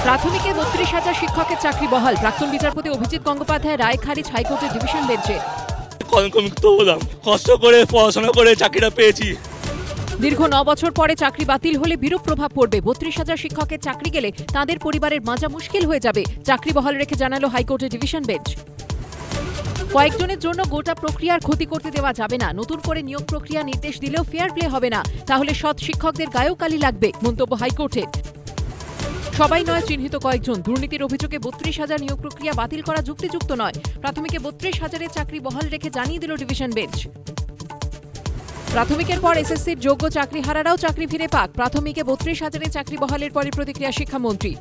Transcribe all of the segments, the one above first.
প্রাথমিকে ৩২,০০০ শিক্ষকের চাকরি বহাল। প্রাক্তন বিচারপতি অভিজিৎ গঙ্গোপাধ্যায় রায় খারিজ হাইকোর্টের ডিভিশন বেঞ্চে। কলঙ্কমুক্ত হলাম, কষ্ট করে পড়াশোনা করে চাকরিটা পেয়েছি। দীর্ঘ ৯ বছর পরে চাকরি বাতিল হলে বিরূপ প্রভাব পড়বে। ৩২,০০০ শিক্ষকের চাকরি গেলে তাঁদের পরিবারের মাজা মুশকিল হয়ে যাবে। চাকরি বহাল রেখে জানালো হাইকোর্টের ডিভিশন বেঞ্চ। কয়েকজনের জন্য গোটা প্রক্রিয়ার ক্ষতি করতে দেওয়া যাবে না। নতুন করে নিয়োগ প্রক্রিয়া নির্দেশ দিলেও ফেয়ার প্লে হবে না, তাহলে সৎ শিক্ষকদের গায়েও কালি লাগবে, মন্তব্য হাইকোর্টের। সবাই নয়, চিহ্নিত কয়েকজন। দুর্নীতির অভিযোগে ৩২,০০০ নিয়োগ প্রক্রিয়া বাতিল করা যুক্তিযুক্ত নয়। প্রাথমিকে ৩২,০০০-এর চাকরি বহাল রেখে জানিয়ে দিল ডিভিশন বেঞ্চ। প্রাথমিকের পর এসএসসির যোগ্য চাকরিহারারাও চাকরি ফিরে পাক। প্রাথমিকে ৩২,০০০-এর চাকরি বহালের পরে প্রতিক্রিয়া শিক্ষামন্ত্রী।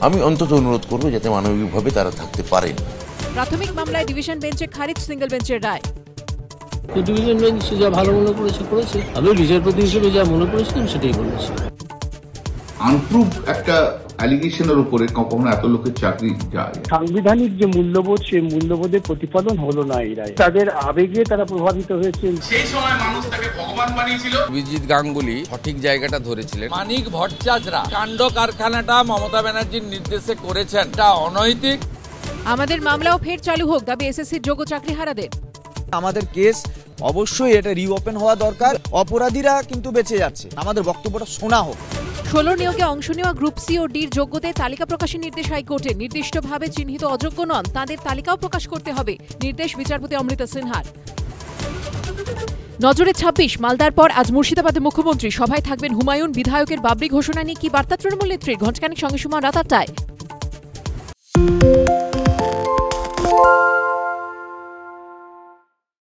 আমি অন্তত অনুরোধ করব যাতে মানবিকভাবে তারা থাকতে পারেন। প্রাথমিক মামলায় ডিভিশন বেঞ্চে খারিজ সিঙ্গেল বেঞ্চের রায়। ডিভিশন বেঞ্চ যা ভালো মনে করেছে। আমি বিচারপতি হিসেবে যা মনে করেছিলাম সেটাই বলেছি। আনপ্রুভ একটা অ্যালিগেশনের উপরে কখনো এত লোকের চাকরি যায়। সাংবিধানিক যে মূল্যবোধ, সেই মূল্যবোধের প্রতিফলন হলো না এই রায়। তাদের আবেগে তারা প্রভাবিত হয়েছে। সেই সময় মানুষ তাকে ভগবান বানিয়েছিল। অভিজিৎ গাঙ্গুলি সঠিক জায়গাটা ধরেছিলেন। মানিক ভট্টাচার্যরা কাণ্ড কারখানাটা মমতা ব্যানার্জির নির্দেশে করেছেন, এটা অনৈতিক। আমাদের মামলাও ফের চালু হোক, দাবি এসএসসির যোগ্য চাকরিহারাদের। আমাদের কেস অবশ্যই এটা রিওপেন হওয়া দরকার। অপরাধীরা কিন্তু বেঁচে যাচ্ছে, আমাদের বক্তব্যটা শোনা হোক। 16 নিয়োগে অংশ নেওয়া গ্রুপ সি ও ডির যোগ্যদের তালিকা প্রকাশের নির্দেশ হাইকোর্টের। নির্দিষ্টভাবে চিহ্নিত অযোগ্য নন, তাদের তালিকাও প্রকাশ করতে হবে, নির্দেশ বিচারপতি অমৃতা সিনহার। নজরে 26, মালদার পর আজ মুর্শিদাবাদে মুখ্যমন্ত্রী। সভায় থাকবেন হুমায়ুন। বিধায়কের বাবরি ঘোষণা নিয়ে কি বার্তা তৃণমূল নেত্রীর? ঘণ্টাখানেক সঙ্গে সময় রাত 8টায়।